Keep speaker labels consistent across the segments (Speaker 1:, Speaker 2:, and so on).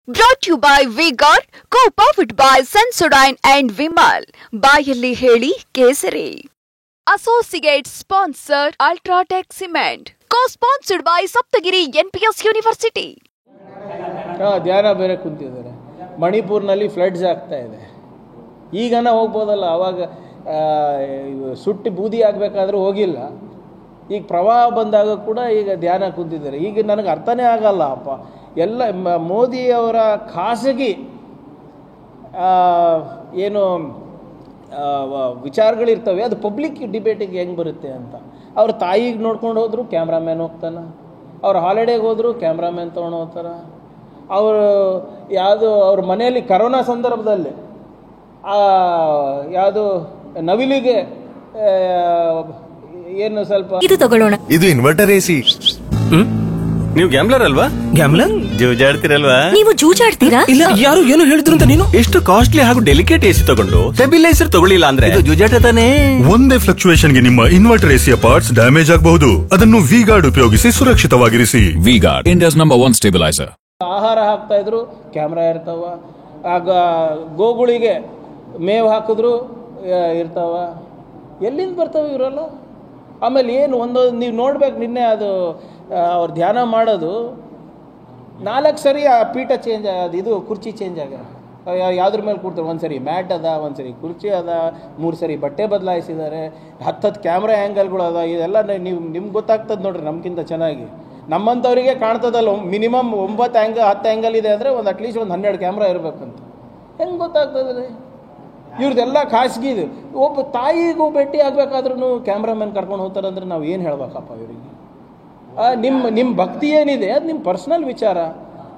Speaker 1: Brought to you by V-Guard, co-powered by Sensodyne and Vimal. ಬಾಯಲ್ಲಿ ಹೇಳಿ ಕೇಸರಿ. Associate sponsor Ultratech Cement. Co-sponsored by Saptagiri NPS University.
Speaker 2: ಧ್ಯಾನ ಬೇರೆ ಕುಂತಿದ್ದಾರೆ. ಮಣಿಪುರ್ನಲ್ಲಿ floods ಆಗ್ತಾ ಇದೆ. ಈಗನ ಹೋಗ್ಬೋದಲ್ಲ, ಅವಾಗ ಸುಟ್ಟಿ ಬೂದಿ ಆಗಬೇಕಾದ್ರೂ ಹೋಗಿಲ್ಲ. ಈಗ ಪ್ರವಾಹ ಬಂದಾಗ ಕೂಡ ಈಗ ಧ್ಯಾನ ಕುಂತಿದ್ದಾರೆ. ಈಗ ನನಗೆ ಅರ್ಥನೇ ಆಗಲ್ಲ ಅಪ್ಪ. ಎಲ್ಲ ಮೋದಿಯವರ ಖಾಸಗಿ ಏನು ವಿಚಾರಗಳಿರ್ತವೆ, ಅದು ಪಬ್ಲಿಕ್ ಡಿಬೇಟಿಗೆ ಹೆಂಗೆ ಬರುತ್ತೆ ಅಂತ. ಅವ್ರ ತಾಯಿಗೆ ನೋಡ್ಕೊಂಡು ಹೋದ್ರು ಕ್ಯಾಮ್ರಾಮ್ಯಾನ್ ಹೋಗ್ತಾನೆ, ಅವ್ರು ಹಾಲಿಡೇಗೆ ಹೋದ್ರು ಕ್ಯಾಮ್ರಾಮ್ಯಾನ್ ತೊಗೊಂಡು ಹೋಗ್ತಾರೆ. ಅವರು ಯಾವುದು ಅವ್ರ ಮನೆಯಲ್ಲಿ ಕರೋನಾ ಸಂದರ್ಭದಲ್ಲಿ ಯಾವುದು ನವಿಲಿಗೆ ಏನು ಸ್ವಲ್ಪ
Speaker 3: ಇದು ತಗೊಳ್ಳೋಣ.
Speaker 4: ಇದು ಇನ್ವರ್ಟರ್ ಎಸಿ.
Speaker 5: ನೀವು ಗ್ಯಾಮ್ಲರ್ ಅಲ್ವಾ?
Speaker 4: ಗ್ಯಾಮ್ಲರ್
Speaker 5: ಜೂಜಾಡ್ತಿರಲ್ವಾ?
Speaker 3: ನೀವು ಜೂಜಾಡ್ತೀರಾ?
Speaker 5: ಇಲ್ಲ, ಯಾರು ಏನು ಹೇಳಿದ್ರು ಅಂತ ನೀನು ಎಷ್ಟು ಕಾಸ್ಟ್ಲಿ ಹಾಗೂ ಡೆಲಿಕೇಟ್ ಎಸಿ ತಗೊಂಡು ಸ್ಟೆಬಿಲೈಸರ್ ತಗೊಳ್ಳಿಲ್ಲ ಅಂದ್ರೆ ಇದು ಜೂಜಾಟ ತಾನೇ.
Speaker 4: ಒಂದೇ ಫ್ಲಕ್ಚುಯೇಷನ್ ಗೆ ನಿಮ್ಮ ಇನ್ವರ್ಟರ್ ಎಸಿಯ ಪಾರ್ಟ್ಸ್ ಡ್ಯಾಮೇಜ್ ಆಗಬಹುದು. ಅದನ್ನು ವಿ-ಗಾರ್ಡ್ ಉಪಯೋಗಿಸಿ ಸುರಕ್ಷಿತವಾಗಿರಿಸಿ.
Speaker 6: V Guard, India's number 1 stabiliser.
Speaker 2: ಆಹಾರ ಹಾಕ್ತಾ ಇದ್ರು ಕ್ಯಾಮ್ರಾ ಇರ್ತಾವ, ಆಗ ಗೋಗಳಿಗೆ ಮೇವು ಹಾಕಿದ್ರು ಇರ್ತಾವ. ಎಲ್ಲಿಂದ ಬರ್ತಾವೆ ಇವರೆಲ್ಲ? ಆಮೇಲೆ ಏನು ಒಂದೊಂದು ನೀವು ನೋಡ್ಬೇಕು, ನಿನ್ನೆ ಅದು ಅವ್ರು ಧ್ಯಾನ ಮಾಡೋದು 4 ಸರಿ ಆ ಪೀಠ ಚೇಂಜ್ ಅದು ಇದು ಕುರ್ಚಿ ಚೇಂಜ್ ಆಗ್ಯಾರ. ಯಾವ್ದ್ರ ಮೇಲೆ ಕೂಡ್ತಾರೆ, ಒಂದು ಸರಿ ಮ್ಯಾಟ್ ಅದ, ಒಂದು ಸರಿ ಕುರ್ಚಿ ಅದ, 3 ಸರಿ ಬಟ್ಟೆ ಬದಲಾಯಿಸಿದ್ದಾರೆ, 10 ಕ್ಯಾಮ್ರಾ ಆ್ಯಂಗಲ್ಗಳು ಅದ. ಇದೆಲ್ಲ ನಿಮ್ಗೆ ಗೊತ್ತಾಗ್ತದೆ ನೋಡ್ರಿ ನಮ್ಗಿಂತ ಚೆನ್ನಾಗಿ. ನಮ್ಮಂಥವ್ರಿಗೆ ಕಾಣ್ತದಲ್ಲ, ಮಿನಿಮಮ್ 9 10 ಆ್ಯಂಗಲ್ ಇದೆ ಅಂದರೆ ಒಂದು ಅಟ್ಲೀಸ್ಟ್ ಒಂದು 12 ಕ್ಯಾಮ್ರಾ ಇರಬೇಕಂತ. ಹೆಂಗೆ ಗೊತ್ತಾಗ್ತದೆ? ಇವ್ರದ್ದೆಲ್ಲ ಖಾಸಗಿ ಇದು. ಒಬ್ಬ ತಾಯಿಗೂ ಭೇಟಿ ಆಗಬೇಕಾದ್ರೂ ಕ್ಯಾಮ್ರಾಮನ್ ಕರ್ಕೊಂಡು ಹೋಗ್ತಾರೆ ಅಂದರೆ ನಾವು ಏನು ಹೇಳ್ಬೇಕಪ್ಪ ಇವರಿಗೆ? ನಿಮ್ಮ ಭಕ್ತಿ ಏನಿದೆ ಅದು ನಿಮ್ಮ ಪರ್ಸ್ನಲ್ ವಿಚಾರ,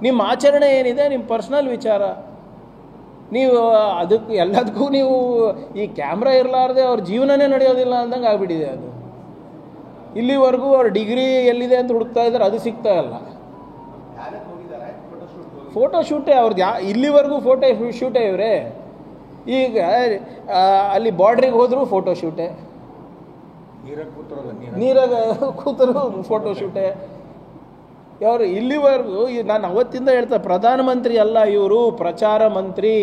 Speaker 2: ನಿಮ್ಮ ಆಚರಣೆ ಏನಿದೆ ನಿಮ್ಮ ಪರ್ಸ್ನಲ್ ವಿಚಾರ. ನೀವು ಅದಕ್ಕೆ ಎಲ್ಲದಕ್ಕೂ ನೀವು ಈ ಕ್ಯಾಮ್ರಾ ಇರಲಾರ್ದೆ ಅವ್ರ ಜೀವನನೇ ನಡೆಯೋದಿಲ್ಲ ಅಂದಂಗೆ ಆಗ್ಬಿಟ್ಟಿದೆ ಅದು. ಇಲ್ಲಿವರೆಗೂ ಅವ್ರ ಡಿಗ್ರಿ ಎಲ್ಲಿದೆ ಅಂತ ಹುಡುಕ್ತಾ ಇದ್ದಾರೆ, ಅದು ಸಿಗ್ತಾ ಇಲ್ಲ. ಫೋಟೋ ಶೂಟೇ ಅವ್ರದ್ದು, ಇಲ್ಲಿವರೆಗೂ ಫೋಟೋ ಶೂಟೇ ಇವರೇ. ಈಗ ಅಲ್ಲಿ ಬಾರ್ಡ್ರಿಗೆ ಹೋದರೂ ಫೋಟೋ ಶೂಟೇ, ನೀರಾಗ ಕೂತರು ಫೋಟೋ ಶೂಟೇ. ಅವರು ಇಲ್ಲಿವರೆಗೂ ನಾನು ಅವತ್ತಿಂದ ಹೇಳ್ತಾ, ಪ್ರಧಾನಮಂತ್ರಿ ಅಲ್ಲ ಇವರು, ಪ್ರಚಾರ ಮಂತ್ರಿ.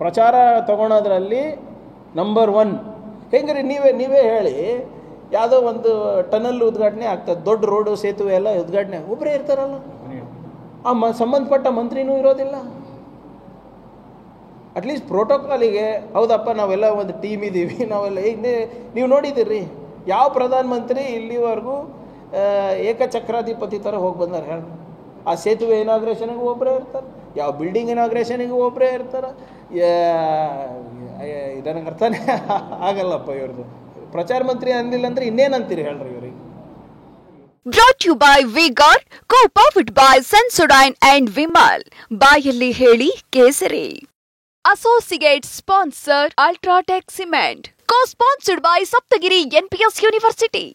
Speaker 2: ಪ್ರಚಾರ ತಗೊಳೋದ್ರಲ್ಲಿ ನಂಬರ್ 1. ಹೆಂಗ್ರಿ ನೀವೇ ಹೇಳಿ, ಯಾವುದೋ ಒಂದು ಟನಲ್ ಉದ್ಘಾಟನೆ ಆಗ್ತದೆ, ದೊಡ್ಡ ರೋಡು ಸೇತುವೆ ಎಲ್ಲ ಉದ್ಘಾಟನೆ ಒಬ್ಬರೇ ಇರ್ತಾರಲ್ಲ, ಆ ಸಂಬಂಧಪಟ್ಟ ಮಂತ್ರಿನೂ ಇರೋದಿಲ್ಲ. ಅಟ್ಲೀಸ್ಟ್ ಪ್ರೋಟೋಕಾಲಿಗೆ ಹೌದಪ್ಪ ನಾವೆಲ್ಲ ಒಂದು ಟೀಮ್ ಇದ್ದೀವಿ ನಾವೆಲ್ಲ. ಈಗ ನೀವು ನೋಡಿದ್ದೀರಿ ಯಾವ ಪ್ರಧಾನಮಂತ್ರಿ ಇಲ್ಲಿವರೆಗೂ ಏಕಚಕ್ರಾಧಿಪತಿ ಥರ ಹೋಗಿ ಬಂದಾರೆ ಹೇಳಿ? ಆ ಸೇತುವೆ ಇನಾಗ್ರೇಷನಿಗೆ ಒಬ್ಬರೇ ಇರ್ತಾರೆ, ಯಾವ ಬಿಲ್ಡಿಂಗ್ ಇನಾಗ್ರೇಷನಿಗೆ ಒಬ್ಬರೇ ಇರ್ತಾರೆ. ನನಗೆ ಅರ್ಥನೇ ಆಗಲ್ಲಪ್ಪ ಇವ್ರದ್ದು. ಪ್ರಚಾರ ಮಂತ್ರಿ ಅಂದಿಲ್ಲ ಅಂದ್ರೆ ಇನ್ನೇನಂತೀರಿ ಹೇಳ್ರಿ ಇವ್ರಿಗೆ?
Speaker 1: Brought to you by V-Guard, co-powered by Sensodyne and Vimal. ಬಾಯಲ್ಲಿ ಹೇಳಿ ಕೇಸರಿ. Associate sponsor Ultratech Cement. Co-sponsored by Saptagiri NPS University.